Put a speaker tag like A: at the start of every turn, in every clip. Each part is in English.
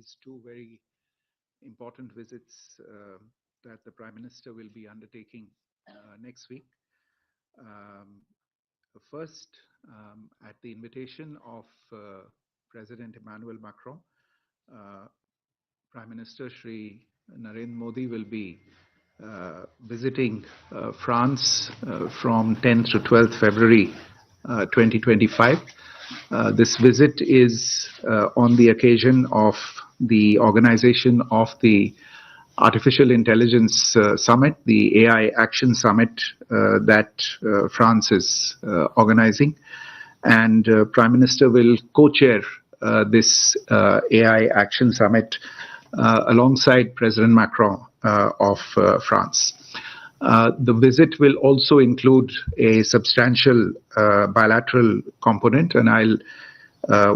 A: these two very important visits that the Prime Minister will be undertaking next week. First, at the invitation of President Emmanuel Macron, Prime Minister Shri Narendra Modi will be visiting France from 10th to 12th February 2025. This visit is on the occasion of the organization of the Artificial Intelligence Summit, the AI Action Summit that France is organizing. And Prime Minister will co-chair this AI Action Summit alongside President Macron of France. The visit will also include a substantial bilateral component, and I'll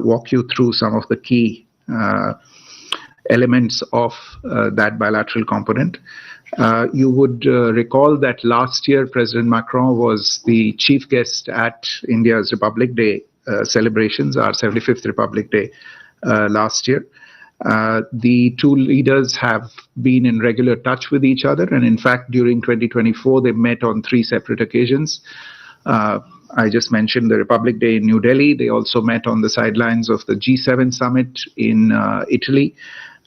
A: walk you through some of the key elements of that bilateral component. You would recall that last year President Macron was the chief guest at India's Republic Day celebrations, our 75th Republic Day last year. The two leaders have been in regular touch with each other, and in fact during 2024 they met on 3 separate occasions. I just mentioned the Republic Day in New Delhi. They also met on the sidelines of the G7 summit in Italy,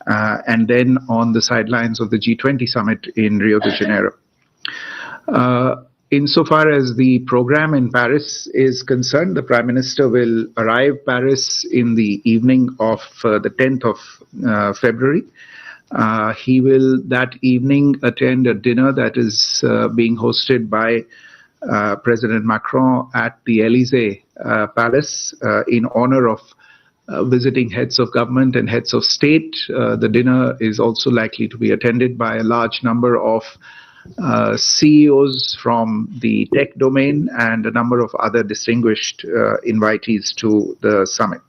A: and then on the sidelines of the G20 summit in Rio de Janeiro. Insofar as the program in Paris is concerned, the Prime Minister will arrive Paris in the evening of the 10th of February. He will that evening attend a dinner that is being hosted by President Macron at the Élysée Palace in honor of visiting heads of government and heads of state. The dinner is also likely to be attended by a large number of CEOs from the tech domain and a number of other distinguished invitees to the summit.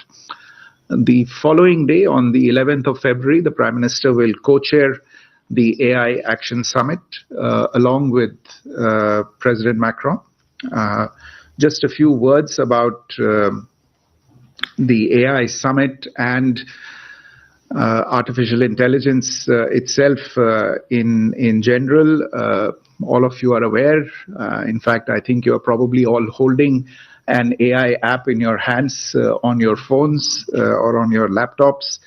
A: The following day, on the 11th of February, the Prime Minister will co-chair the AI Action Summit along with President Macron. Just a few words about the AI Summit and artificial intelligence itself in general. All of you are aware. In fact, I think you're probably all holding an AI app in your hands on your phones or on your laptops.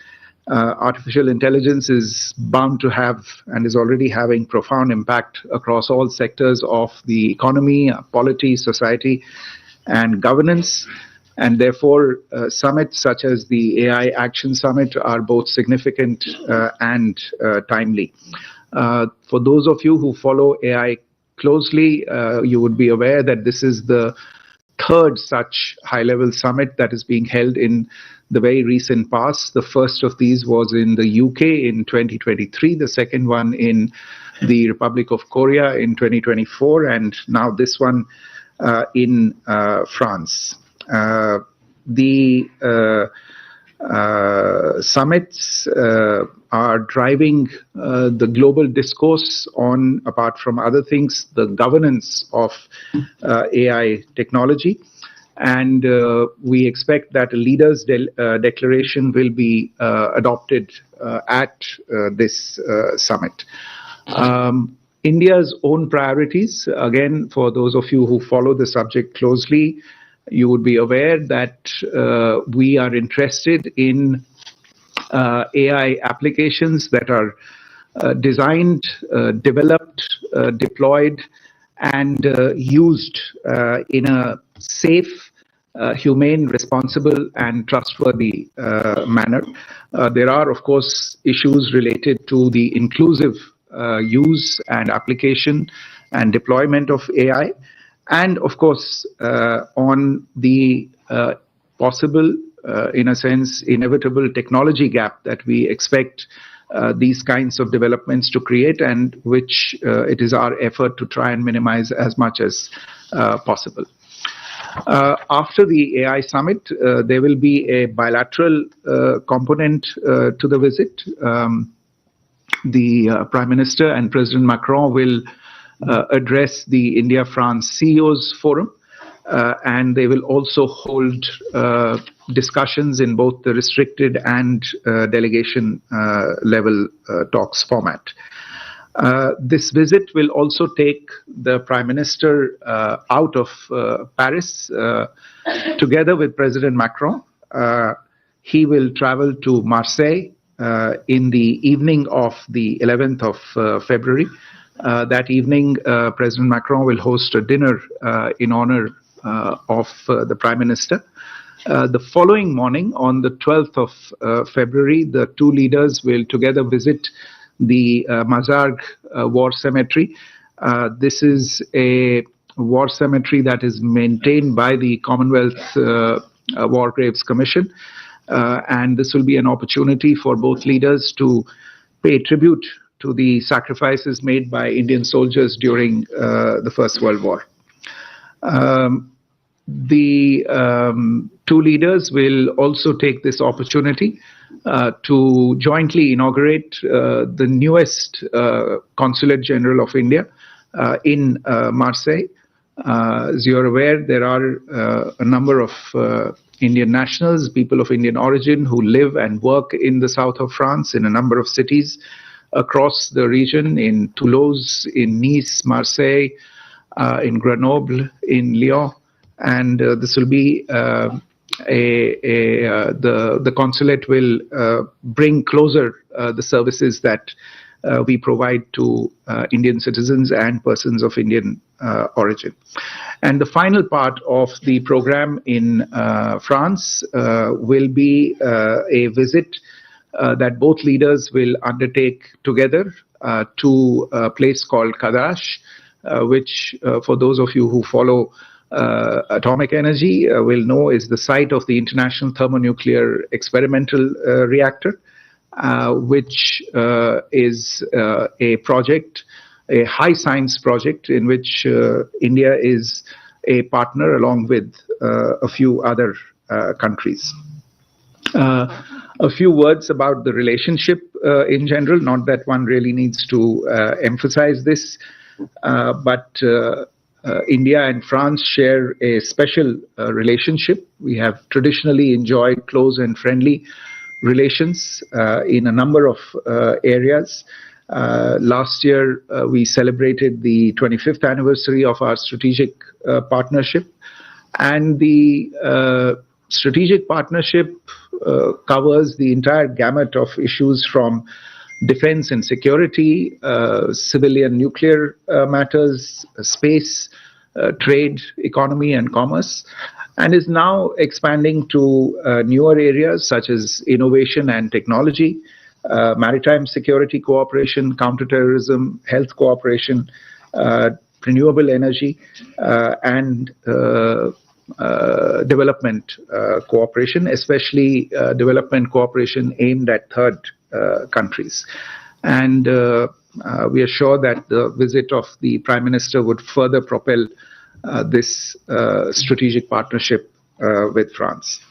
A: Artificial intelligence is bound to have and is already having profound impact across all sectors of the economy, polity, society, and governance. And therefore, summits such as the AI Action Summit are both significant and timely. For those of you who follow AI closely, you would be aware that this is the 3rd such high-level summit that is being held in the very recent past. The first of these was in the UK in 2023, the second one in the Republic of Korea in 2024, and now this one in France. The summits are driving the global discourse on, apart from other things, the governance of AI technology. And we expect that a leaders' declaration will be adopted at this summit. India's own priorities, again, for those of you who follow the subject closely, you would be aware that we are interested in AI applications that are designed, developed, deployed, and used in a safe, humane, responsible, and trustworthy manner. There are, of course, issues related to the inclusive use and application and deployment of AI. And of course, on the possible, in a sense, inevitable technology gap that we expect these kinds of developments to create, and which it is our effort to try and minimize as much as possible. After the AI summit, there will be a bilateral component to the visit. The Prime Minister and President Macron will address the India-France CEOs Forum. and they will also hold discussions in both the restricted and delegation level talks format. This visit will also take the Prime Minister out of Paris together with President Macron. He will travel to Marseille in the evening of the 11th of February. That evening, President Macron will host a dinner in honor of the Prime Minister. The following morning, on the 12th of February, the two leaders will together visit the Mazargues War Cemetery. This is a war cemetery that is maintained by the Commonwealth War Graves Commission, and this will be an opportunity for both leaders to pay tribute to the sacrifices made by Indian soldiers during the First World War. The two leaders will also take this opportunity to jointly inaugurate the newest Consulate General of India in Marseille. As you're aware, there are a number of Indian nationals, people of Indian origin, who live and work in the south of France in a number of cities across the region, in Toulouse, in Nice, Marseille, in Grenoble, in Lyon, and this will be the consulate will bring closer the services that we provide to Indian citizens and persons of Indian origin. And the final part of the program in France will be a visit that both leaders will undertake together to a place called Kadash, which for those of you who follow atomic energy will know is the site of the International Thermonuclear Experimental Reactor, which is a project, a high science project in which India is a partner along with a few other countries. A few words about the relationship in general, not that one really needs to emphasize this, but India and France share a special relationship. We have traditionally enjoyed close and friendly relations in a number of areas. Last year, we celebrated the 25th anniversary of our strategic partnership, and the strategic partnership covers the entire gamut of issues from defense and security, civilian nuclear matters, space, trade, economy, and commerce, and is now expanding to newer areas such as innovation and technology, maritime security cooperation, counterterrorism, health cooperation, renewable energy, and development cooperation, especially development cooperation aimed at third countries. And we are sure that the visit of the Prime Minister would further propel this strategic partnership with France.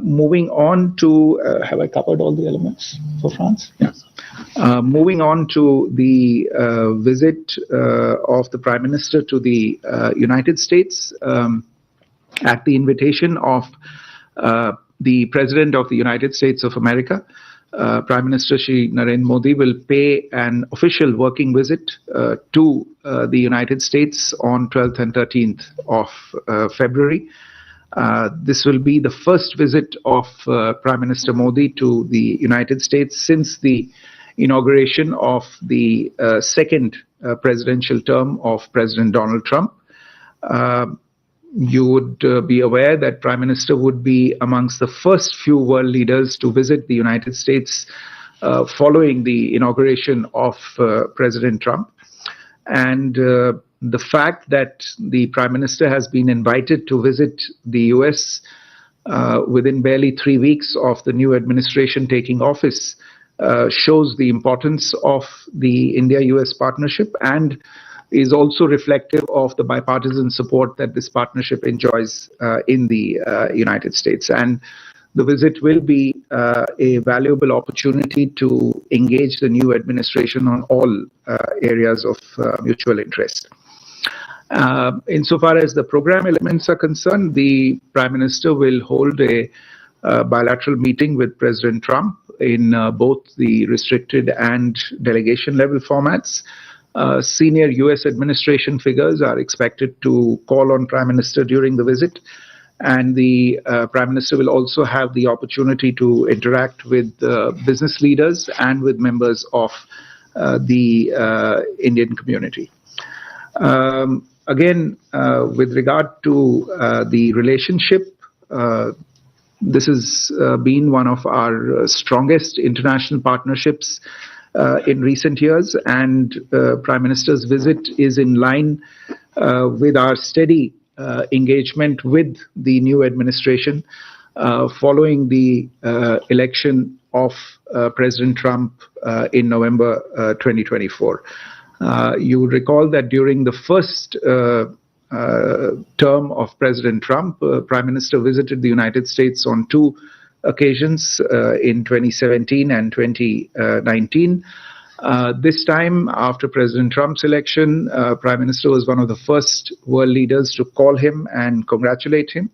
A: Moving on to, have I covered all the elements for France? Yes. Moving on to the visit of the Prime Minister to the United States, at the invitation of the President of the United States of America, Prime Minister Shri Narendra Modi will pay an official working visit to the United States on 12th and 13th of February. This will be the first visit of Prime Minister Modi to the United States since the inauguration of the second presidential term of President Donald Trump. You would be aware that Prime Minister would be amongst the first few world leaders to visit the United States following the inauguration of President Trump. And the fact that the Prime Minister has been invited to visit the US within barely 3 weeks of the new administration taking office shows the importance of the India-US partnership and is also reflective of the bipartisan support that this partnership enjoys in the United States. And the visit will be a valuable opportunity to engage the new administration on all areas of mutual interest. Insofar as the program elements are concerned, the Prime Minister will hold a bilateral meeting with President Trump in both the restricted and delegation level formats. Senior US administration figures are expected to call on Prime Minister during the visit, and the Prime Minister will also have the opportunity to interact with business leaders and with members of the Indian community. Again, with regard to the relationship, this has been one of our strongest international partnerships in recent years, and Prime Minister's visit is in line with our steady engagement with the new administration following the election of President Trump in November 2024. You would recall that during the first term of President Trump, Prime Minister visited the United States on two occasions in 2017 and 2019. This time, after President Trump's election, Prime Minister was one of the first world leaders to call him and congratulate him.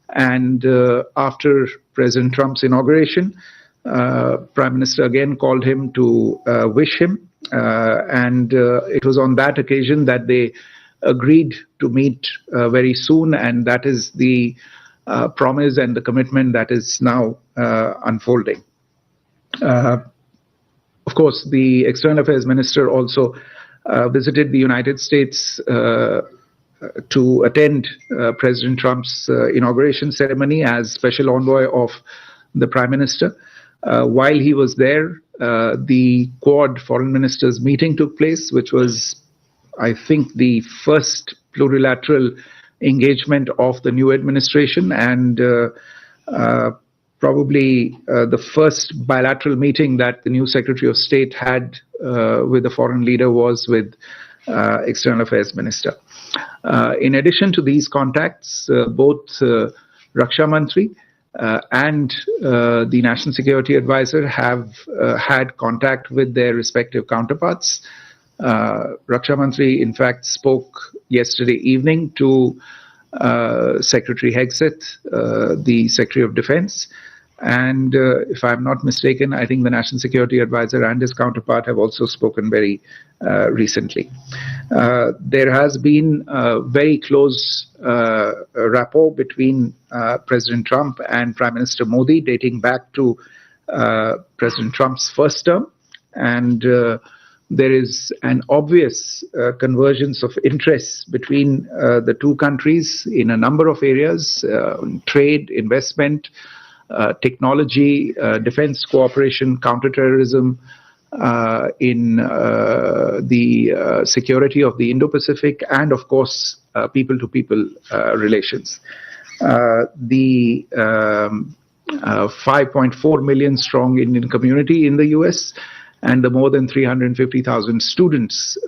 A: And after President Trump's inauguration, Prime Minister again called him to wish him. And it was on that occasion that they agreed to meet very soon, and that is the promise and the commitment that is now unfolding. Of course, the External Affairs Minister also visited the United States to attend President Trump's inauguration ceremony as special envoy of the Prime Minister. While he was there, the Quad Foreign Ministers meeting took place, which was, I think, the first plurilateral engagement of the new administration, and probably the first bilateral meeting that the new Secretary of State had with the foreign leader was with External Affairs Minister. In addition to these contacts, both Raksha Mantri and the National Security Advisor have had contact with their respective counterparts. Raksha Mantri, in fact, spoke yesterday evening to Secretary Hegseth, the Secretary of Defense. And if I'm not mistaken, I think the National Security Advisor and his counterpart have also spoken very recently. There has been a very close rapport between President Trump and Prime Minister Modi dating back to President Trump's first term. And there is an obvious convergence of interests between the two countries in a number of areas: trade, investment, technology, defense cooperation, counterterrorism, in the security of the Indo-Pacific, and of course, people-to-people relations. The 5.4 million strong Indian community in the US and the more than 350,000 students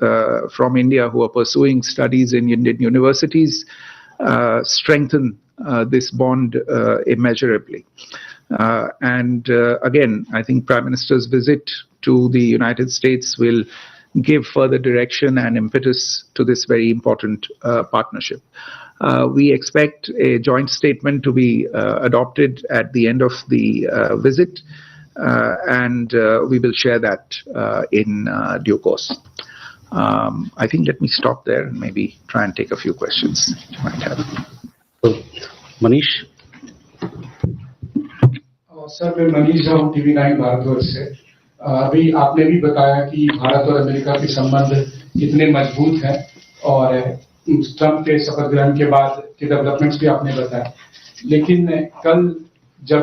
A: from India who are pursuing studies in Indian universities strengthen this bond immeasurably. And again, I think Prime Minister's visit to the United States will give further direction and impetus to this very important partnership. We expect a joint statement to be adopted at the end of the visit, and we will share that in due course. I think let me stop there and maybe try and take a few questions you might have.
B: Manish?
C: Sir मैं मनीष हूँ TV9 Bharatvarsh से। अभी आपने भी बताया कि भारत और America के संबंध कितने मजबूत हैं और ट्रंप के शपथ ग्रहण के बाद के डेवलपमेंट्स भी आपने बताया, लेकिन कल जब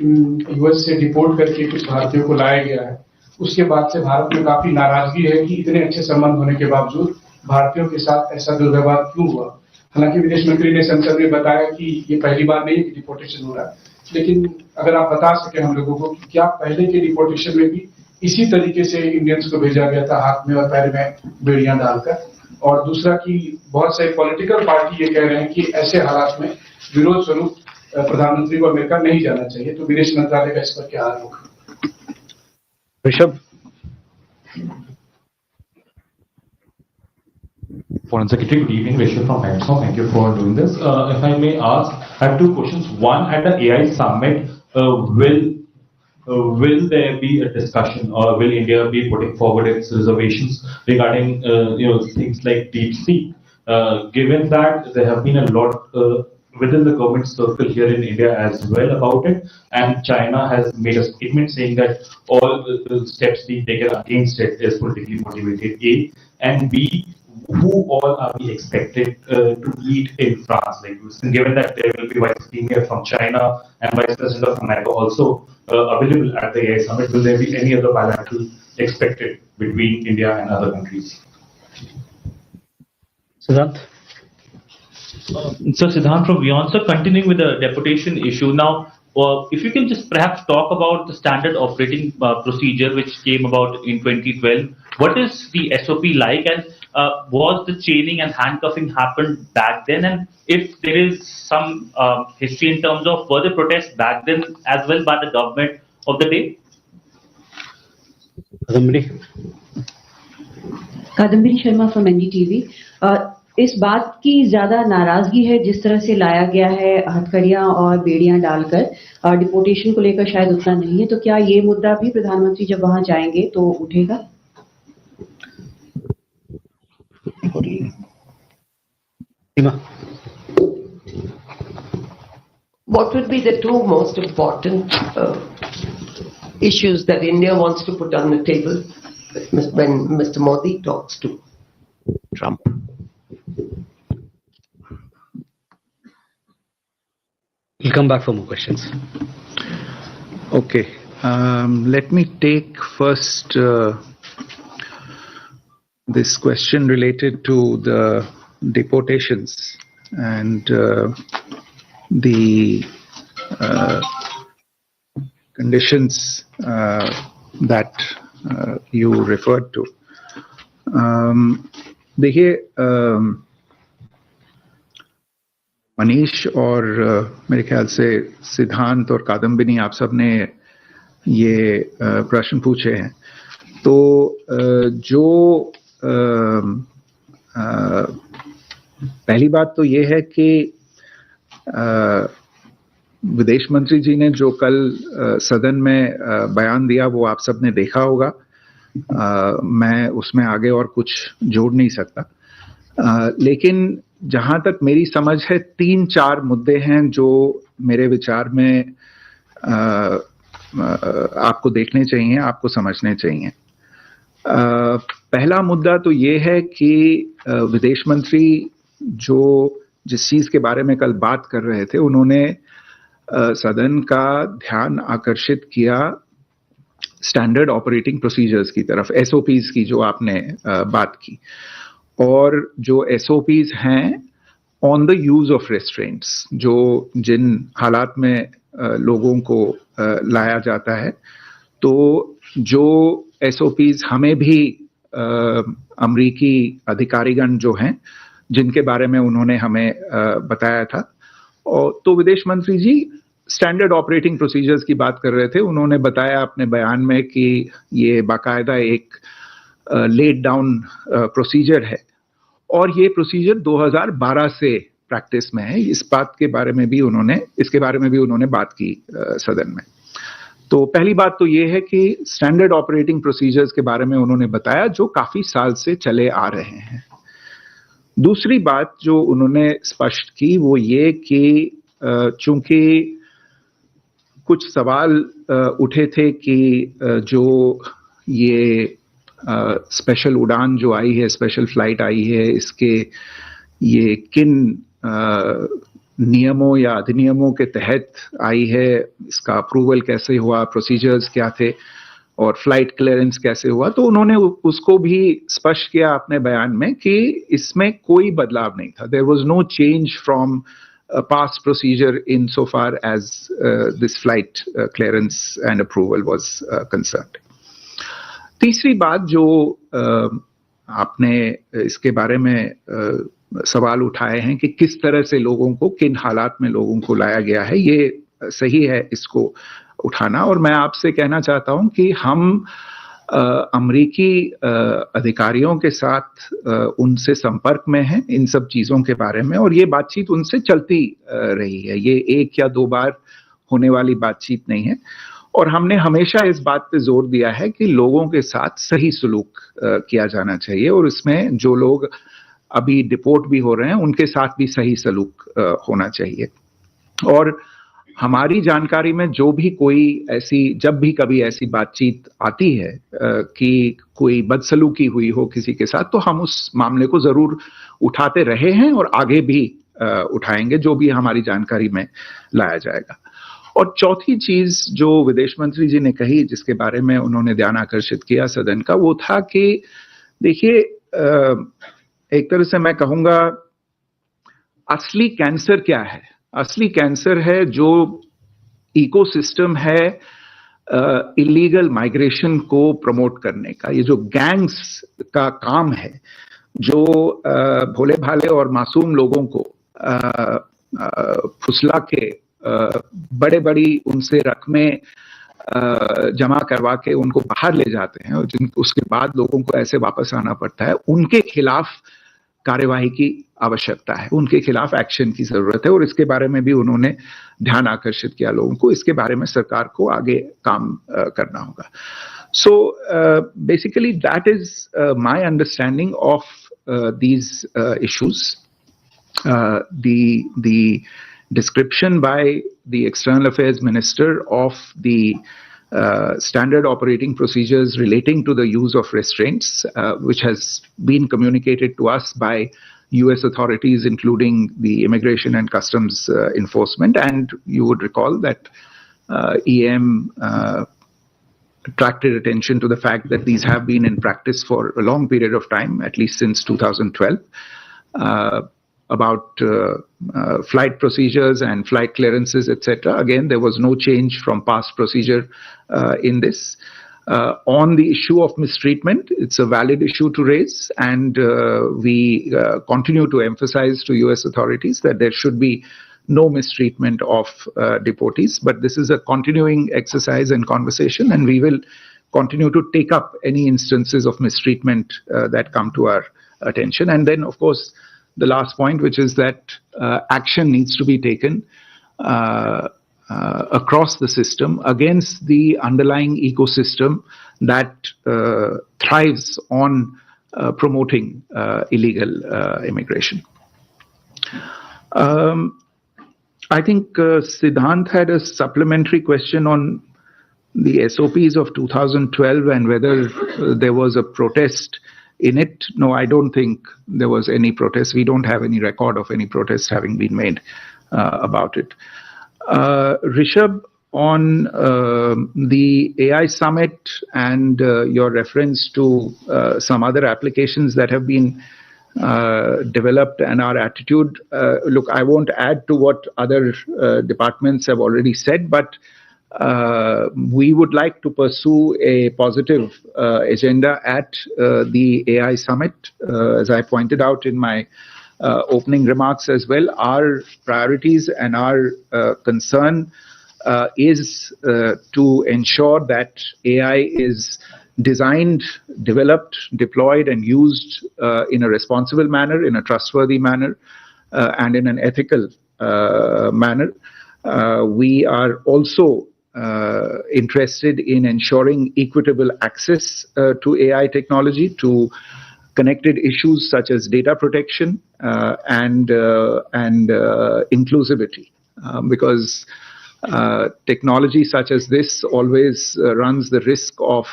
C: यूएस से डिपोर्ट करके कुछ भारतीयों को लाया गया है, उसके बाद से भारत में काफी नाराजगी है कि इतने अच्छे संबंध होने के बावजूद भारतीयों के साथ ऐसा दुर्व्यवहार क्यों हुआ। हालांकि विदेश मंत्री ने संसद में बताया कि ये पहली बार नहीं कि डिपोर्टेशन हो रहा है, लेकिन अगर आप बता सकें हम लोगों को कि क्या पहले के डिपोर्टेशन में भी इसी तरीके से इंडियंस को भेजा गया था हाथ में और पैर में बेड़ियां डालकर, और दूसरा कि बहुत से पॉलिटिकल पार्टी ये कह रहे हैं कि ऐसे हालात में विरोध स्वरूप प्रधानमंत्री को अमेरिका नहीं जाना चाहिए, तो विदेश मंत्रालय का इस पर क्या आरोप है?
B: Rishabh? Foreign Secretary, good evening. Vishnu from Hexon. Thank you for doing this. If I may ask, I have two questions. One, at the AI summit, will there be a discussion, or will India be putting forward its reservations regarding things like deep sea? Given that there have been a lot within the government circle here in India as well about it, and China has made a statement saying that all the steps being taken against it is politically motivated. A, and B, who all are we expected to lead in France? Like, given that there will be Vice Premier from China and Vice President of America also available at the AI summit, will there be any other bilateral expected between India and other countries?
D: Siddhant?
E: So Siddhant from Beyond, so continuing with the deportation issue now, if you can just perhaps talk about the standard operating procedure which came about in 2012. What is the SOP like, and was the chaining and handcuffing happened back then, and if there is some history in terms of further protests back then as well by the government of the day?
F: Kadambari Sharma from NDTV. इस बात की ज्यादा नाराजगी है जिस तरह से लाया गया है हथकड़ियां और बेड़ियां डालकर, डिपोटेशन को लेकर शायद उतना नहीं है, तो क्या ये मुद्दा भी प्रधानमंत्री जब वहां जाएंगे तो उठेगा?
G: What would be the two most important issues that India wants to put on the table when Mr. Modi talks to Trump?
D: We'll come back for more questions.
A: Okay. Let me take first this question related to the deportations and the conditions that you referred to. देखिए, मनीष और मेरे ख्याल से सिद्धांत और कादम्बिनी, आप सब ने ये प्रश्न पूछे हैं, तो जो पहली बात तो ये है कि विदेश मंत्री जी ने जो कल सदन में बयान दिया वो आप सब ने देखा होगा। मैं उसमें आगे और कुछ जोड़ नहीं सकता, लेकिन जहां तक मेरी समझ है 3-4 मुद्दे हैं जो मेरे विचार में आपको देखने चाहिए, आपको समझने चाहिए। पहला मुद्दा तो ये है कि विदेश मंत्री जो जिस चीज के बारे में कल बात कर रहे थे, उन्होंने सदन का ध्यान आकर्षित किया स्टैंडर्ड ऑपरेटिंग प्रोसीजर्स की तरफ, एसओपीज की जो आपने बात की, और जो एसओपीज हैं ऑन द यूज ऑफ रेस्ट्रेंट्स, जो जिन हालात में लोगों को लाया जाता है, तो जो एसओपीज हमें भी अमेरिकी अधिकारीगण जो हैं जिनके बारे में उन्होंने हमें बताया था, और तो विदेश मंत्री जी स्टैंडर्ड ऑपरेटिंग प्रोसीजर्स की बात कर रहे थे। उन्होंने बताया अपने बयान में कि ये बाकायदा एक लेड डाउन प्रोसीजर है, और ये प्रोसीजर 2012 से प्रैक्टिस में है। इस बात के बारे में भी उन्होंने, इसके बारे में भी उन्होंने बात की सदन में। तो पहली बात तो ये है कि स्टैंडर्ड ऑपरेटिंग प्रोसीजर्स के बारे में उन्होंने बताया जो काफी साल से चले आ रहे हैं। दूसरी बात जो उन्होंने स्पष्ट की वो ये कि चूंकि कुछ सवाल उठे थे कि जो ये स्पेशल उड़ान जो आई है, स्पेशल फ्लाइट आई है, इसके ये किन नियमों या अधिनियमों के तहत आई है, इसका अप्रूवल कैसे हुआ, प्रोसीजर्स क्या थे और फ्लाइट क्लियरेंस कैसे हुआ, तो उन्होंने उसको भी स्पष्ट किया अपने बयान में कि इसमें कोई बदलाव नहीं था। There was no change from past procedure insofar as this flight clearance and approval was concerned. तीसरी बात जो आपने इसके बारे में सवाल उठाए हैं कि किस तरह से लोगों को, किन हालात में लोगों को लाया गया है, ये सही है इसको उठाना, और मैं आपसे कहना चाहता हूं कि हम अमरीकी अधिकारियों के साथ उनसे संपर्क में हैं इन सब चीज़ों के बारे में, और ये बातचीत उनसे चलती रही है। ये एक या दो बार होने वाली बातचीत नहीं है, और हमने हमेशा इस बात पे जोर दिया है कि लोगों के साथ सही सलूक किया जाना चाहिए, और इसमें जो लोग अभी डिपोर्ट भी हो रहे हैं उनके साथ भी सही सलूक होना चाहिए। और हमारी जानकारी में जो भी कोई ऐसी, जब भी कभी ऐसी बातचीत आती है कि कोई बदसलूकी हुई हो किसी के साथ, तो हम उस मामले को जरूर उठाते रहे हैं और आगे भी उठाएंगे, जो भी हमारी जानकारी में लाया जाएगा। और चौथी चीज जो विदेश मंत्री जी ने कही, जिसके बारे में उन्होंने ध्यान आकर्षित किया सदन का, वो था कि देखिए, एक तरह से मैं कहूंगा, असली कैंसर क्या है? असली कैंसर है जो इकोसिस्टम है इलीगल माइग्रेशन को प्रमोट करने का। ये जो गैंग्स का काम है, जो भोले भाले और मासूम लोगों को फुसला के बड़े बड़ी उनसे रकमें जमा करवा के उनको बाहर ले जाते हैं, और उसके बाद लोगों को ऐसे वापस आना पड़ता है, उनके खिलाफ कार्यवाही की आवश्यकता है, उनके खिलाफ एक्शन की जरूरत है। और इसके बारे में भी उन्होंने ध्यान आकर्षित किया लोगों को। इसके बारे में सरकार को आगे काम करना होगा। So basically that is my understanding of these issues. The description by the External Affairs Minister of the standard operating procedures relating to the use of restraints, which has been communicated to us by US authorities, including the Immigration and Customs Enforcement. And you would recall that EM attracted attention to the fact that these have been in practice for a long period of time, at least since 2012. About flight procedures and flight clearances, etc. Again, there was no change from past procedure in this. On the issue of mistreatment, it's a valid issue to raise, and we continue to emphasize to US authorities that there should be no mistreatment of deportees. But this is a continuing exercise and conversation, and we will continue to take up any instances of mistreatment that come to our attention. And then, of course, the last point, which is that action needs to be taken across the system against the underlying ecosystem that thrives on promoting illegal immigration. I think Siddhant had a supplementary question on the SOPs of 2012 and whether there was a protest in it. No, I don't think there was any protest. We don't have any record of any protest having been made about it. Rishabh, on the AI summit and your reference to some other applications that have been developed and our attitude, look, I won't add to what other departments have already said, but we would like to pursue a positive agenda at the AI summit. As I pointed out in my opening remarks as well, our priorities and our concern is to ensure that AI is designed, developed, deployed, and used in a responsible manner, in a trustworthy manner, and in an ethical manner. We are also interested in ensuring equitable access to AI technology, to connected issues such as data protection and inclusivity, because technology such as this always runs the risk of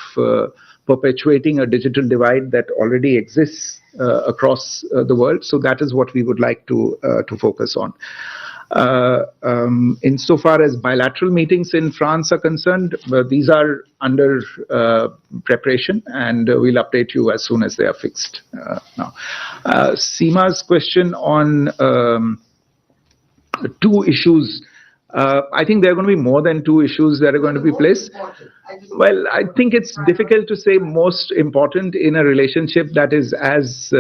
A: perpetuating a digital divide that already exists across the world. So that is what we would like to focus on. Insofar as bilateral meetings in France are concerned, these are under preparation, and we'll update you as soon as they are fixed. Now, Seema's question on two issues. I think there are going to be more than two issues that are going to be placed. Well, I think it's difficult to say most important in a relationship that is as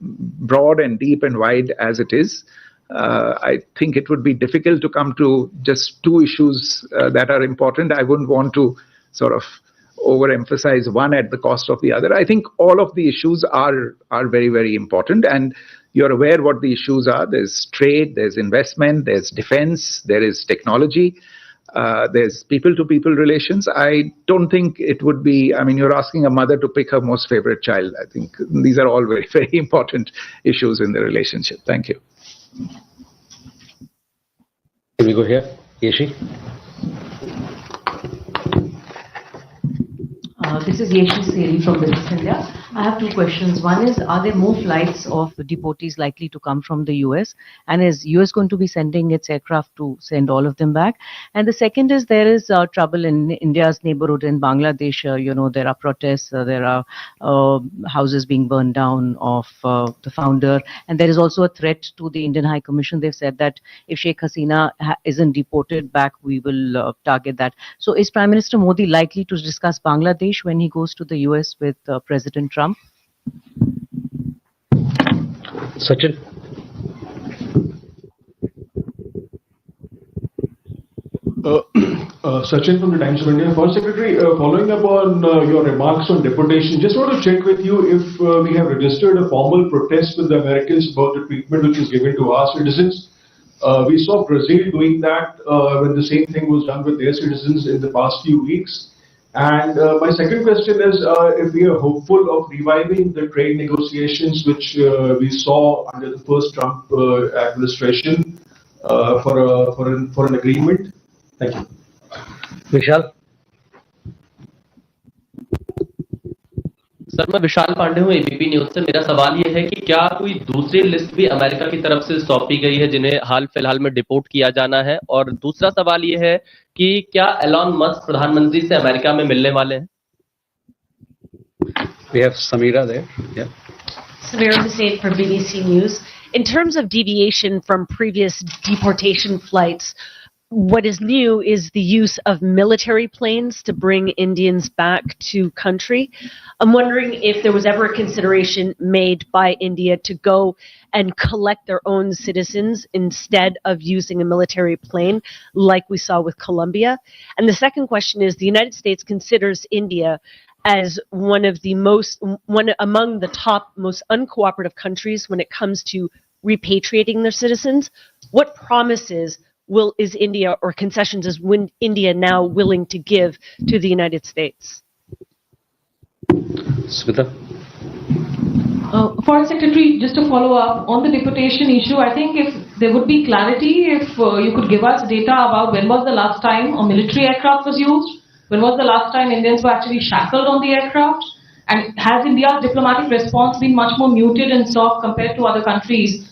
A: broad and deep and wide as it is. I think it would be difficult to come to just two issues that are important. I wouldn't want to sort of overemphasize one at the cost of the other. I think all of the issues are very, very important, and you're aware what the issues are. There's trade, there's investment, there's defense, there is technology, there's people-to-people relations. I don't think it would be, I mean, you're asking a mother to pick her most favorite child. I think these are all very, very important issues in the relationship. Thank you.
D: Can we go here? Yeshi?
H: This is Yeshi Seri from Business India. I have two questions. One is, are there more flights of deportees likely to come from the US? And is US going to be sending its aircraft to send all of them back? And the second is, there is trouble in India's neighborhood in Bangladesh. There are protests, there are houses being burned down of the founder. And there is also a threat to the Indian High Commission. They've said that if Sheikh Hasina isn't deported back, we will target that. So is Prime Minister Modi likely to discuss Bangladesh when he goes to the US with President Trump?
D: Sachin?
I: Sachin from the Times of India. First Secretary, following up on your remarks on deportation, just want to check with you if we have registered a formal protest with the Americans about the treatment which is given to our citizens. We saw Brazil doing that when the same thing was done with their citizens in the past few weeks. And my second question is if we are hopeful of reviving the trade negotiations which we saw under the first Trump administration for an agreement. Thank you.
D: Vishal?
J: Sir, मैं विशाल पांडे हूँ ABP news से। मेरा सवाल ये है कि क्या कोई दूसरी लिस्ट भी अमेरिका की तरफ से सौंपी गई है जिन्हें हाल फिलहाल में डिपोर्ट किया जाना है? और दूसरा सवाल ये है कि क्या एलॉन मस्क प्रधानमंत्री से अमेरिका में मिलने वाले हैं?
D: We have Samira there. Yeah.
K: Samira Hussain from BBC News. In terms of deviation from previous deportation flights, what is new is the use of military planes to bring Indians back to country. I'm wondering if there was ever a consideration made by India to go and collect their own citizens instead of using a military plane like we saw with Colombia. And the second question is, the United States considers India as one among the top most uncooperative countries when it comes to repatriating their citizens. What promises is India, or concessions is India now willing to give to the United States?
D: Smita?
L: Foreign Secretary, just to follow up on the deportation issue, I think if there would be clarity, if you could give us data about when was the last time a military aircraft was used, when was the last time Indians were actually shackled on the aircraft, and has India's diplomatic response been much more muted and soft compared to other countries,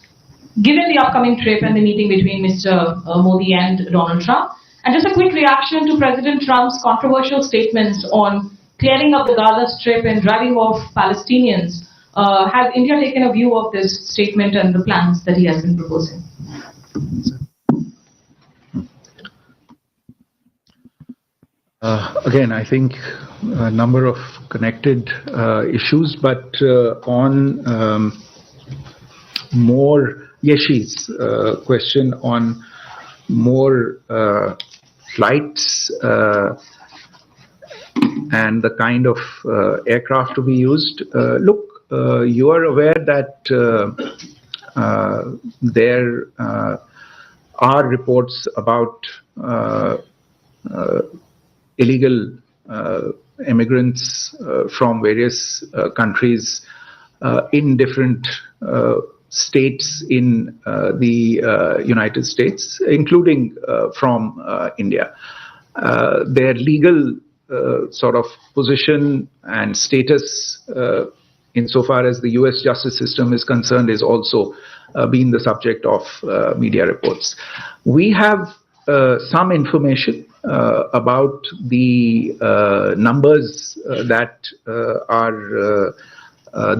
L: given the upcoming trip and the meeting between Mr. Modi and Donald Trump? And just a quick reaction to President Trump's controversial statements on clearing up the Gaza Strip and driving off Palestinians. Has India taken a view of this statement and the plans that he has been proposing?
A: Again, I think a number of connected issues, but on more Yeshi's question on more flights and the kind of aircraft to be used. Look, you are aware that there are reports about illegal immigrants from various countries in different states in the United States, including from India. Their legal sort of position and status insofar as the US justice system is concerned is also been the subject of media reports. We have some information about the numbers that are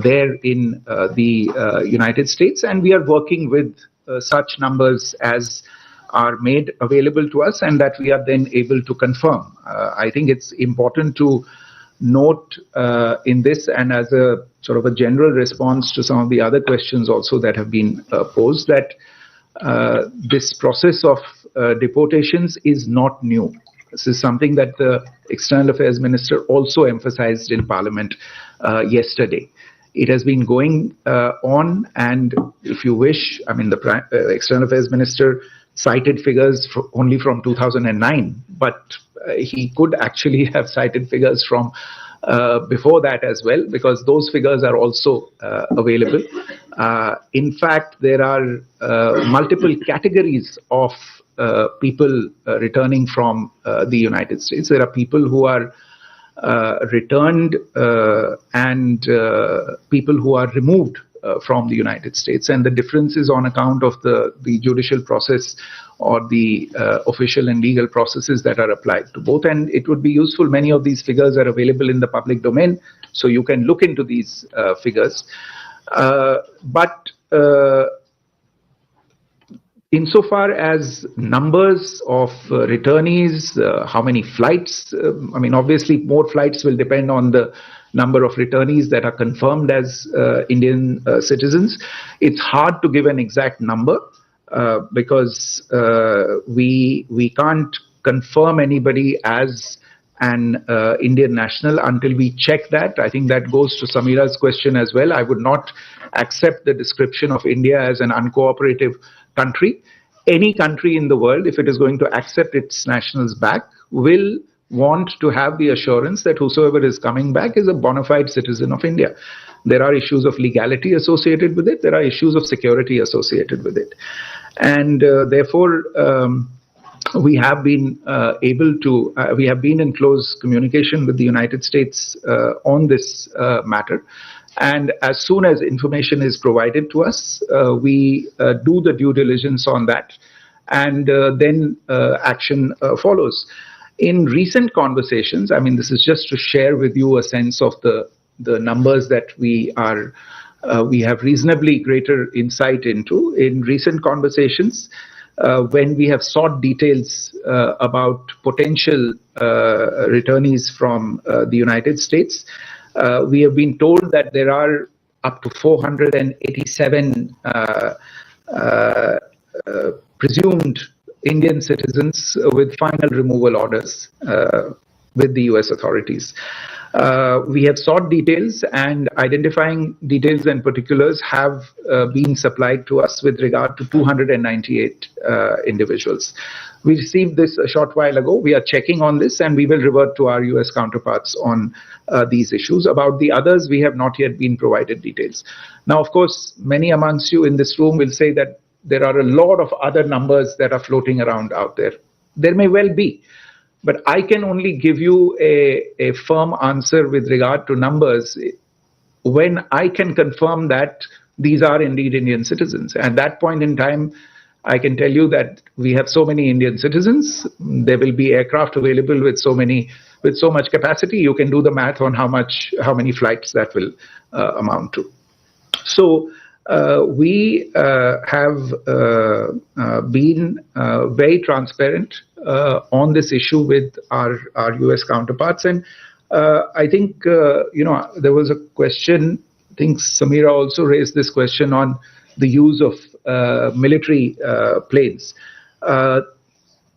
A: there in the United States, and we are working with such numbers as are made available to us and that we are then able to confirm. I think it's important to note in this, and as a sort of a general response to some of the other questions also that have been posed, that this process of deportations is not new. This is something that the External Affairs Minister also emphasized in Parliament yesterday. It has been going on, and if you wish, I mean, the External Affairs Minister cited figures only from 2009, but he could actually have cited figures from before that as well, because those figures are also available. In fact, there are multiple categories of people returning from the United States. There are people who are returned and people who are removed from the United States, and the difference is on account of the judicial process or the official and legal processes that are applied to both. And it would be useful, many of these figures are available in the public domain, so you can look into these figures. But insofar as numbers of returnees, how many flights, I mean, obviously more flights will depend on the number of returnees that are confirmed as Indian citizens. It's hard to give an exact number because we can't confirm anybody as an Indian national until we check that. I think that goes to Samira's question as well. I would not accept the description of India as an uncooperative country. Any country in the world, if it is going to accept its nationals back, will want to have the assurance that whosoever is coming back is a bona fide citizen of India. There are issues of legality associated with it. There are issues of security associated with it. And therefore, we have been we have been in close communication with the United States on this matter. And as soon as information is provided to us, we do the due diligence on that, and then action follows. In recent conversations, I mean, this is just to share with you a sense of the numbers that we have reasonably greater insight into. In recent conversations, when we have sought details about potential returnees from the United States, we have been told that there are up to 487 presumed Indian citizens with final removal orders with the US authorities. We have sought details, and identifying details and particulars have been supplied to us with regard to 298 individuals. We received this a short while ago. We are checking on this, and we will revert to our US counterparts on these issues. About the others, we have not yet been provided details. Now, of course, many amongst you in this room will say that there are a lot of other numbers that are floating around out there. There may well be, but I can only give you a firm answer with regard to numbers when I can confirm that these are indeed Indian citizens. At that point in time, I can tell you that we have so many Indian citizens. There will be aircraft available with so much capacity. You can do the math on how many flights that will amount to. So we have been very transparent on this issue with our US counterparts, and I think there was a question. I think Samira also raised this question on the use of military planes.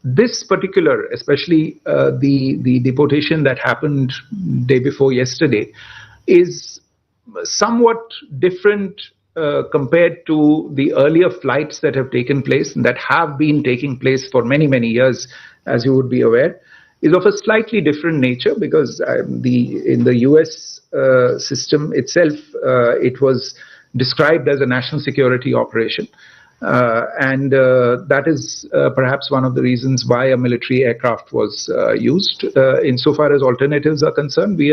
A: This particular, especially the deportation that happened day before yesterday, is somewhat different compared to the earlier flights that have taken place and that have been taking place for many, many years, as you would be aware, is of a slightly different nature, because in the US system itself, it was described as a national security operation. And that is perhaps one of the reasons why a military aircraft was used. Insofar as alternatives are concerned, we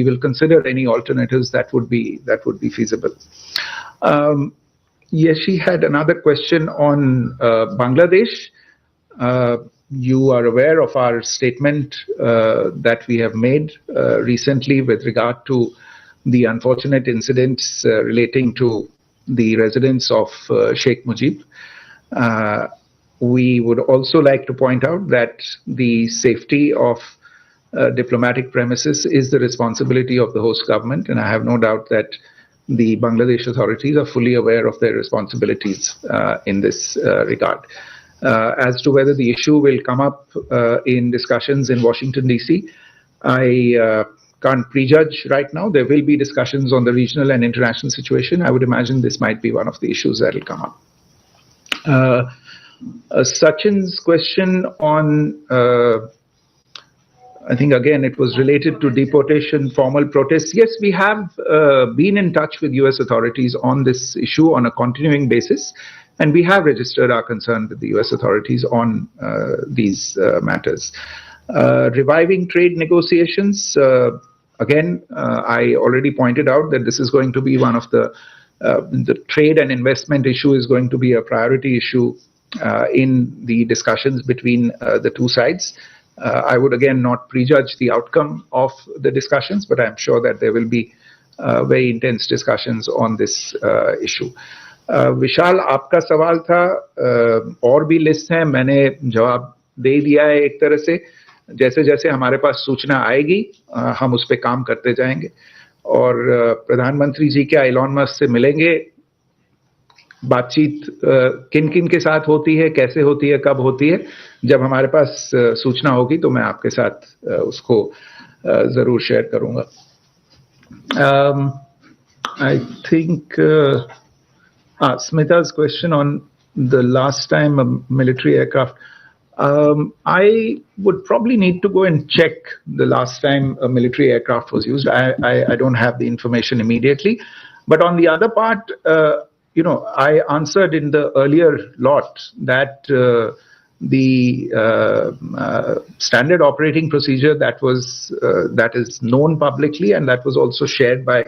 A: will consider any alternatives that would be feasible. Yes, she had another question on Bangladesh. You are aware of our statement that we have made recently with regard to the unfortunate incidents relating to the residence of Sheikh Mujib. We would also like to point out that the safety of diplomatic premises is the responsibility of the host government, and I have no doubt that the Bangladesh authorities are fully aware of their responsibilities in this regard. As to whether the issue will come up in discussions in Washington, D.C., I can't prejudge right now. There will be discussions on the regional and international situation. I would imagine this might be one of the issues that will come up. Sachin's question on, I think again it was related to deportation, formal protests. Yes, we have been in touch with US authorities on this issue on a continuing basis, and we have registered our concern with the US authorities on these matters. Reviving trade negotiations, again, I already pointed out that this is going to be one of the trade and investment issue is going to be a priority issue in the discussions between the two sides. I would again not prejudge the outcome of the discussions, but I'm sure that there will be very intense discussions on this issue. विशाल, आपका सवाल था और भी list है, मैंने जवाब दे दिया है एक तरह से. जैसे जैसे हमारे पास सूचना आएगी हम उस पर काम करते जाएंगे और प्रधानमंत्री जी क्या एलॉन मस्क से मिलेंगे. बातचीत किन किन के साथ होती है, कैसे होती है, कब होती है, जब हमारे पास सूचना होगी तो मैं आपके साथ उसको जरूर शेयर करूंगा. I think Smita's question on the last time a military aircraft. I would probably need to go and check the last time a military aircraft was used. I don't have the information immediately. But on the other part, I answered in the earlier lot that the standard operating procedure that is known publicly and that was also shared by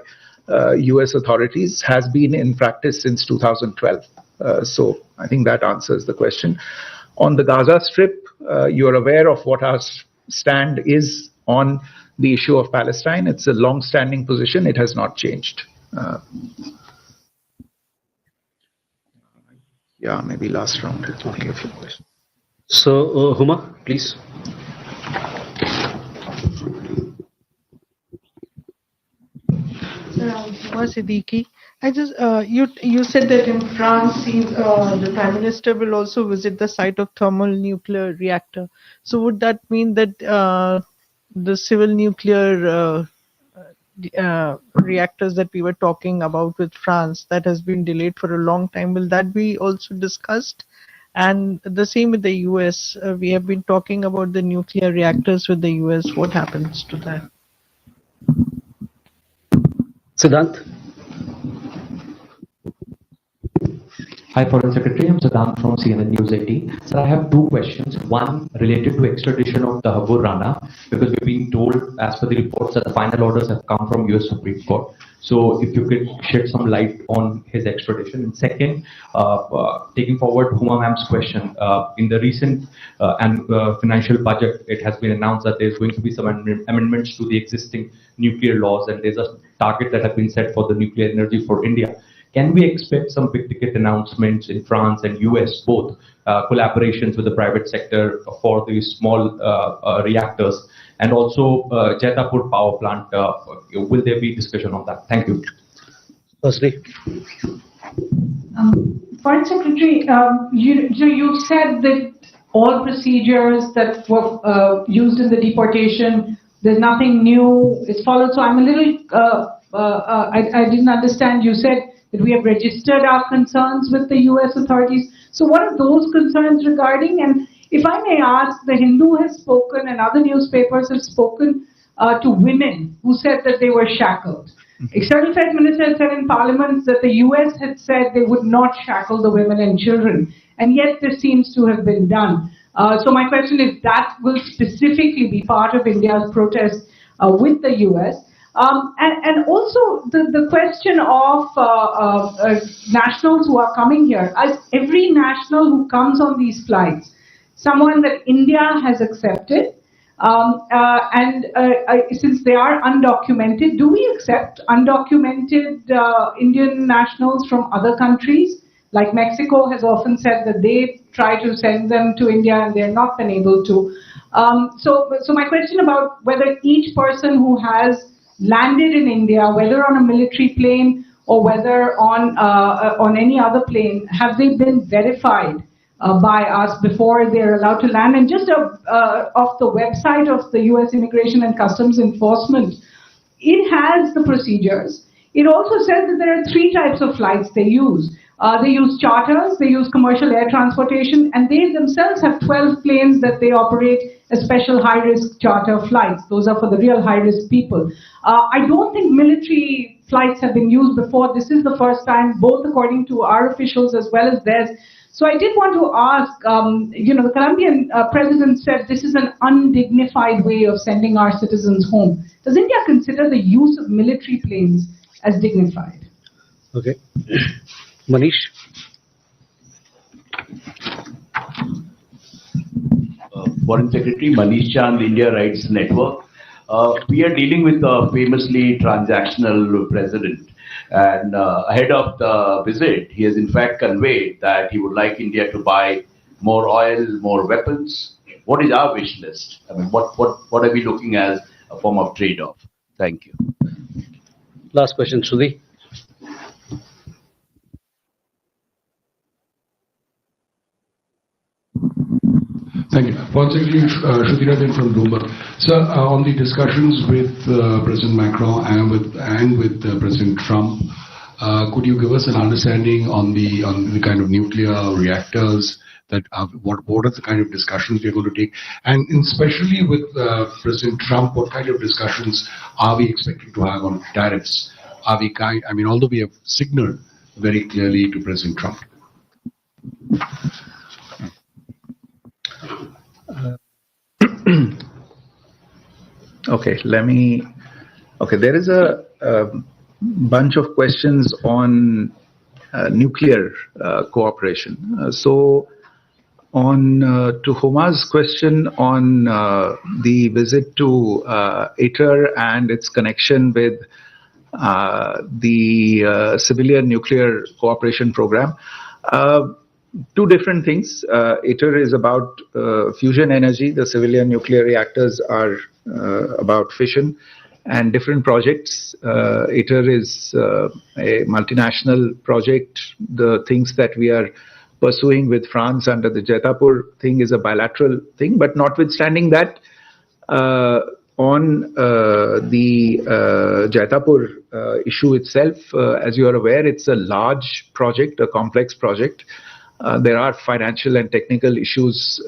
A: US authorities has been in practice since 2012. So I think that answers the question. On the Gaza Strip, you're aware of what our stand is on the issue of Palestine. It's a long-standing position. It has not changed. Yeah, maybe last round. Okay. A few questions.
D: So, Huma, please.
M: Huma Siddiqui. I just you said that in France, the Prime Minister will also visit the site of thermal nuclear reactor. So would that mean that the civil nuclear reactors that we were talking about with France that has been delayed for a long time, will that be also discussed? And the same with the US. We have been talking about the nuclear reactors with the US. What happens to that?
D: Siddhant.
N: Hi, Foreign Secretary. I'm Siddhant from CNN News 18. So I have two questions. One related to extradition of the Habur Rana, because we've been told, as per the reports, that the final orders have come from US Supreme Court. So if you could shed some light on his extradition. And second, taking forward Huma ma'am's question, in the recent financial budget, it has been announced that there's going to be some amendments to the existing nuclear laws, and there's a target that has been set for the nuclear energy for India. Can we expect some big ticket announcements in France and US, both collaborations with the private sector for these small reactors, and also Jetapur power plant? Will there be discussion on that? Thank you.
D: Firstly,
L: Foreign Secretary, you said that all procedures that were used in the deportation, there's nothing new is followed. So I'm a little, I didn't understand. You said that we have registered our concerns with the US authorities. So what are those concerns regarding? And if I may ask, the Hindu has spoken and other newspapers have spoken to women who said that they were shackled. External Affairs Minister had said in Parliament that the US had said they would not shackle the women and children. And yet this seems to have been done. So my question is, that will specifically be part of India's protest with the US. And also the question of nationals who are coming here. As every national who comes on these flights, someone that India has accepted, since they are undocumented, do we accept undocumented Indian nationals from other countries? Like Mexico has often said that they try to send them to India and they're not been able to. So my question about whether each person who has landed in India, whether on a military plane or whether on any other plane, have they been verified
O: by us before they're allowed to land. And just off the website of the US Immigration and Customs Enforcement, it has the procedures. It also says that there are 3 types of flights they use. They use charters, they use commercial air transportation, and they themselves have 12 planes that they operate as special high-risk charter flights. Those are for the real high-risk people. I don't think military flights have been used before. This is the first time, both according to our officials as well as theirs. So I did want to ask, the Colombian president said this is an undignified way of sending our citizens home. Does India consider the use of military planes as dignified?
D: Okay. Manish?
P: Foreign Secretary Manish Chand, India Rights Network. We are dealing with a famously transactional president. And ahead of the visit, he has in fact conveyed that he would like India to buy more oil, more weapons. What is our wish list? I mean, what are we looking as a form of trade-off? Thank you.
D: Last question, Sudhi.
C: Thank you. Foreign Secretary Shruti from Bloomberg. Sir, on the discussions with President Macron and with President Trump, could you give us an understanding on the kind of nuclear reactors that what are the kind of discussions we are going to take, and especially with President Trump, what kind of discussions are we expecting to have on tariffs? Although we have signaled very clearly to President Trump.
A: Okay, there is a bunch of questions on nuclear cooperation. So on to Huma's question on the visit to ITER and its connection with the civilian nuclear cooperation program, 2 different things. ITER is about fusion energy. The civilian nuclear reactors are about fission and different projects. ITER is a multinational project. The things that we are pursuing with France under the Jaitapur thing is a bilateral thing. But notwithstanding that, on the Jaitapur issue itself, as you are aware, it's a large project, a complex project. There are financial and technical issues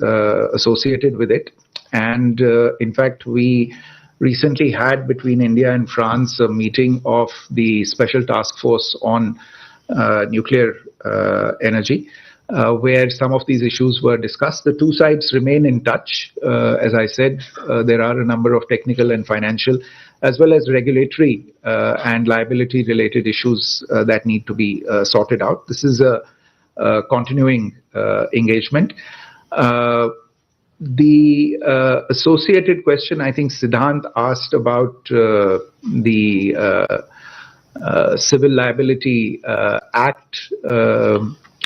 A: associated with it. And in fact, we recently had between India and France a meeting of the Special Task Force on Nuclear Energy, where some of these issues were discussed. The 2 sides remain in touch. As I said, there are a number of technical and financial, as well as regulatory and liability related issues that need to be sorted out. This is a continuing engagement. The associated question, I think Siddhant asked about the Civil Liability Act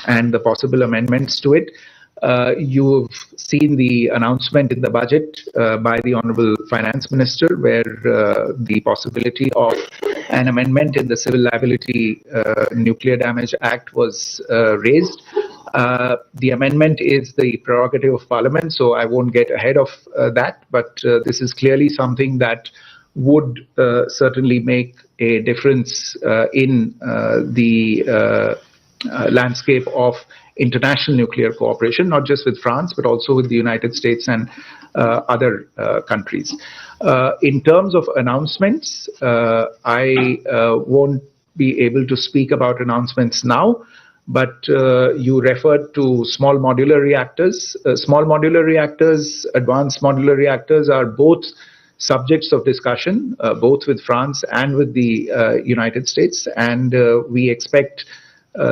A: and the possible amendments to it. You've seen the announcement in the budget by the Honorable Finance Minister, where the possibility of an amendment in the Civil Liability Nuclear Damage Act was raised. The amendment is the prerogative of Parliament, so I won't get ahead of that, but this is clearly something that would certainly make a difference in the landscape of international nuclear cooperation, not just with France, but also with the United States and other countries. In terms of announcements, I won't be able to speak about announcements now, but you referred to small modular reactors. Small modular reactors, advanced modular reactors are both subjects of discussion, both with France and with the United States, and we expect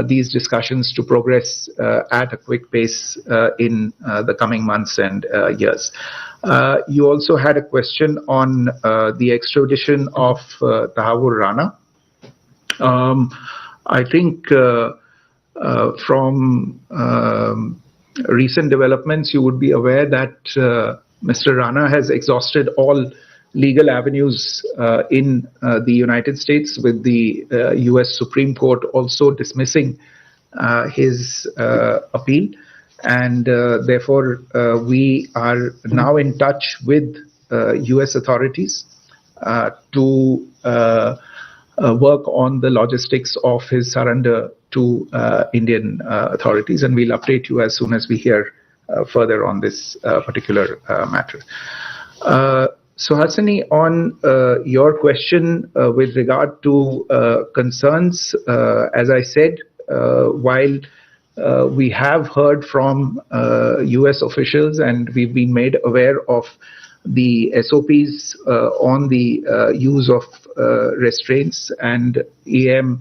A: these discussions to progress at a quick pace in the coming months and years. You also had a question on the extradition of Tahavur Rana. I think from recent developments, you would be aware that Mr. Rana has exhausted all legal avenues in the United States, with the US Supreme Court also dismissing his appeal. and therefore we are now in touch with US authorities to work on the logistics of his surrender to Indian authorities, and we'll update you as soon as we hear further on this particular matter. So Hasani, on your question with regard to concerns, as I said, while we have heard from US officials and we've been made aware of the SOPs on the use of restraints, and EM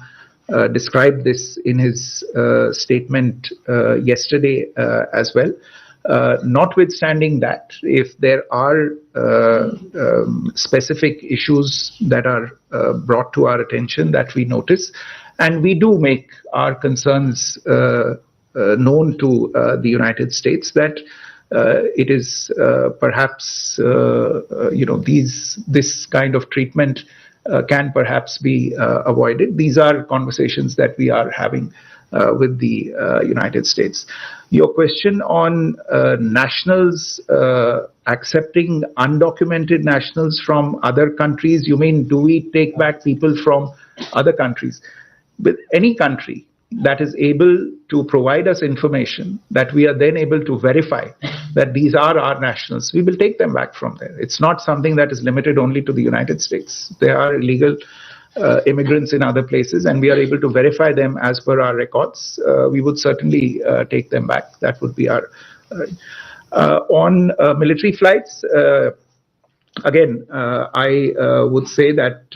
A: described this in his statement yesterday as well. Notwithstanding that, if there are specific issues that are brought to our attention that we notice, and we do make our concerns known to the United States, that it is perhaps this kind of treatment can perhaps be avoided. These are conversations that we are having with the United States. Your question on nationals accepting undocumented nationals from other countries, you mean do we take back people from other countries? With any country that is able to provide us information that we are then able to verify that these are our nationals, we will take them back from there. It's not something that is limited only to the United States. There are illegal immigrants in other places, and we are able to verify them as per our records. We would certainly take them back. That would be our... on military flights, again, I would say that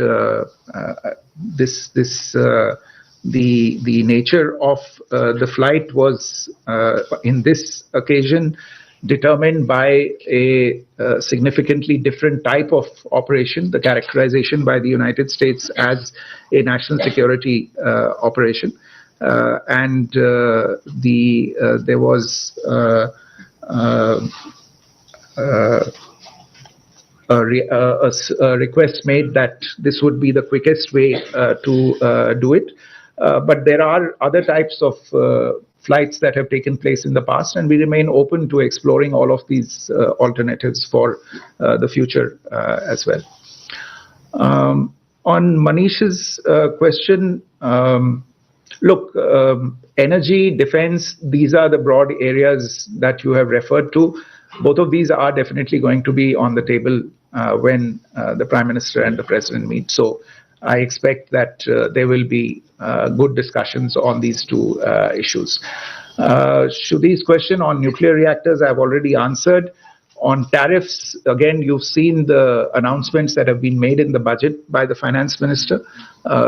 A: the nature of the flight was in this occasion determined by a significantly different type of operation, the characterization by the United States as a national security operation, and there was a request made that this would be the quickest way to do it. But there are other types of flights that have taken place in the past, and we remain open to exploring all of these alternatives for the future as well. On Manish's question, look, energy, defense, these are the broad areas that you have referred to. Both of these are definitely going to be on the table when the Prime Minister and the President meet. So I expect that there will be good discussions on these two issues. Shrudi's question on nuclear reactors, I've already answered. On tariffs, again, you've seen the announcements that have been made in the budget by the Finance Minister.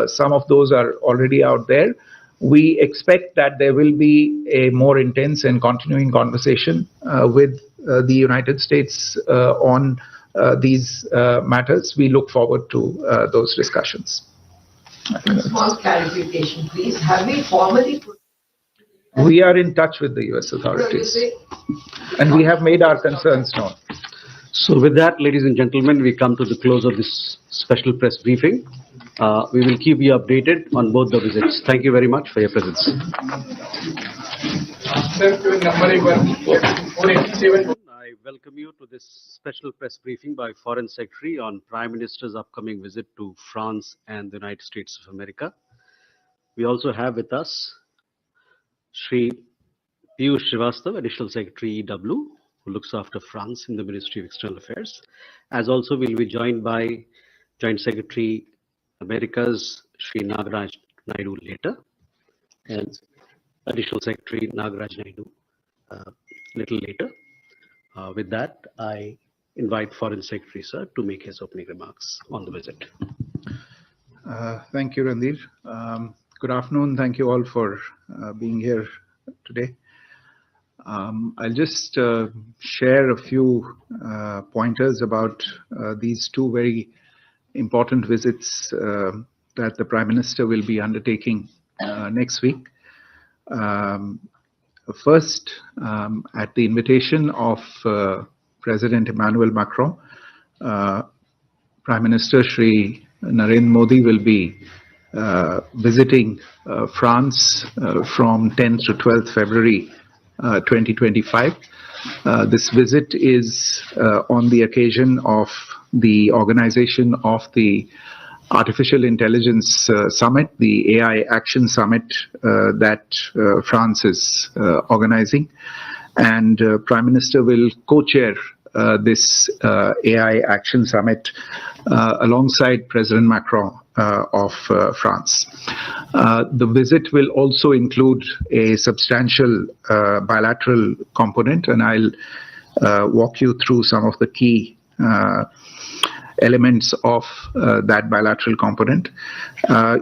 A: Some of those are already out there. We expect that there will be a more intense and continuing conversation with the United States on these matters. We look forward to those discussions.
G: Small clarification, please. Have we formally put...
A: We are in touch with the US authorities, and we have made our concerns known.
D: So with that, ladies and gentlemen, we come to the close of this special press briefing. We will keep you updated on both the visits. Thank you very much for your presence. I welcome you to this special press briefing by Foreign Secretary on Prime Minister's upcoming visit to France and the United States of America. We also have with us Shri Piyush Srivastava, Additional Secretary EW, who looks after France in the Ministry of External Affairs. As also will be joined by Joint Secretary Americas, Shri Nagaraj Naidu later, and Additional Secretary Nagaraj Naidu little later. With that, I invite Foreign Secretary, sir, to make his opening remarks on the visit.
A: Thank you, Randhir. Good afternoon. Thank you all for being here today. I'll just share a few pointers about these two very important visits that the Prime Minister will be undertaking next week. First, at the invitation of President Emmanuel Macron, Prime Minister Shri Narendra Modi will be visiting France from 10th to 12th February 2025. This visit is on the occasion of the organization of the Artificial Intelligence Summit, the AI Action Summit that France is organizing. And Prime Minister will co-chair this AI Action Summit alongside President Macron of France. The visit will also include a substantial bilateral component, and I'll walk you through some of the key elements of that bilateral component.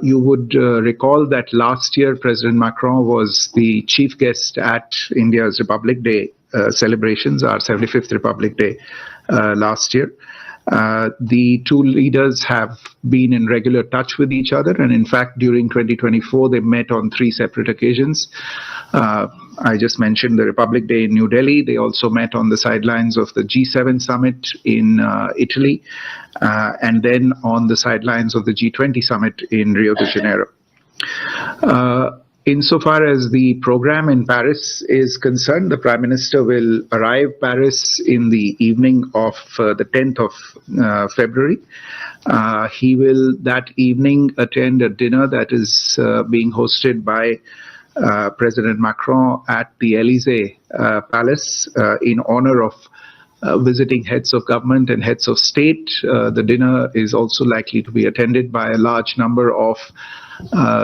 A: You would recall that last year President Macron was the chief guest at India's Republic Day celebrations, our 75th Republic Day last year. The two leaders have been in regular touch with each other, and in fact during 2024 they met on 3 separate occasions. I just mentioned the Republic Day in New Delhi. They also met on the sidelines of the G7 summit in Italy, and then on the sidelines of the G20 summit in Rio de Janeiro. Insofar as the program in Paris is concerned, the Prime Minister will arrive Paris in the evening of the 10th of February. He will that evening attend a dinner that is being hosted by President Macron at the Élysée Palace in honor of visiting heads of government and heads of state. The dinner is also likely to be attended by a large number of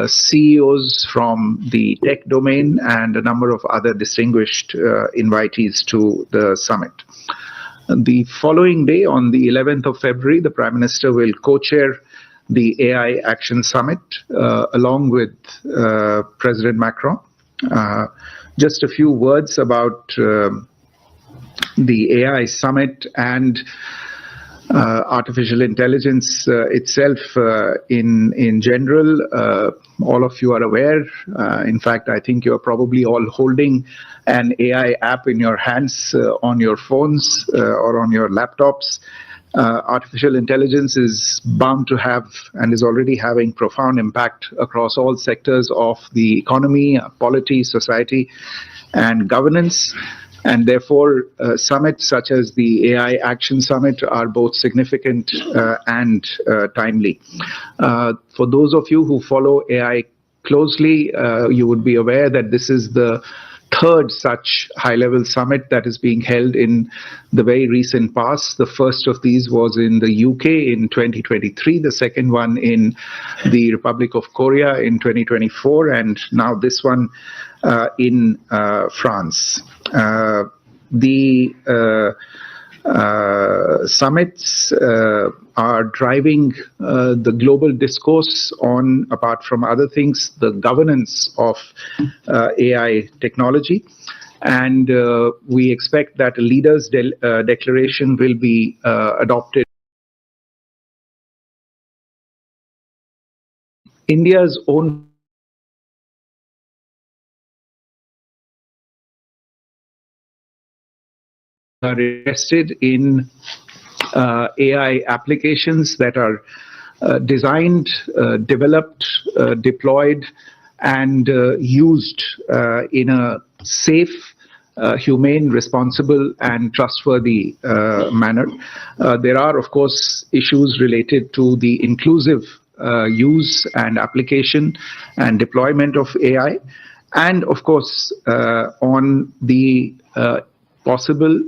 A: CEOs from the tech domain and a number of other distinguished invitees to the summit. The following day, on the 11th of February, the Prime Minister will co-chair the AI Action Summit along with President Macron. Just a few words about the AI Summit and artificial intelligence itself in general. All of you are aware. In fact, I think you're probably all holding an AI app in your hands on your phones or on your laptops. Artificial intelligence is bound to have and is already having profound impact across all sectors of the economy, polity, society, and governance. And therefore, summits such as the AI Action Summit are both significant and timely. For those of you who follow AI closely, you would be aware that this is the third such high-level summit that is being held in the very recent past. The first of these was in the UK in 2023, the second one in the Republic of Korea in 2024, and now this one in France. The summits are driving the global discourse on, apart from other things, the governance of AI technology. And we expect that a leaders' declaration will be adopted. India's own are invested in AI applications that are designed, developed, deployed, and used in a safe, humane, responsible, and trustworthy manner. There are, of course, issues related to the inclusive use and application and deployment of AI, and of course, on the possible,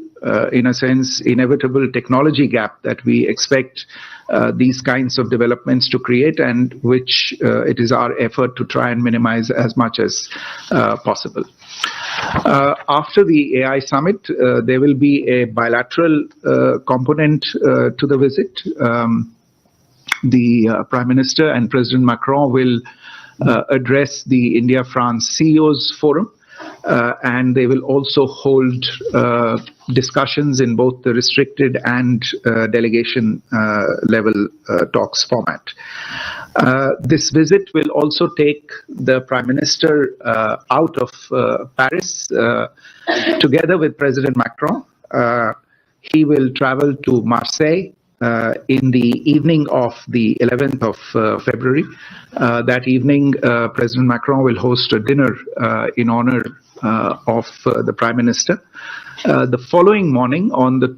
A: in a sense, inevitable technology gap that we expect these kinds of developments to create, and which it is our effort to try and minimize as much as possible. After the AI summit, there will be a bilateral component to the visit. The Prime Minister and President Macron will address the India-France CEOs Forum. And they will also hold discussions in both the restricted and delegation level talks format. This visit will also take the Prime Minister out of Paris together with President Macron. He will travel to Marseille in the evening of the 11th of February. That evening, President Macron will host a dinner in honor of the Prime Minister. The following morning, on the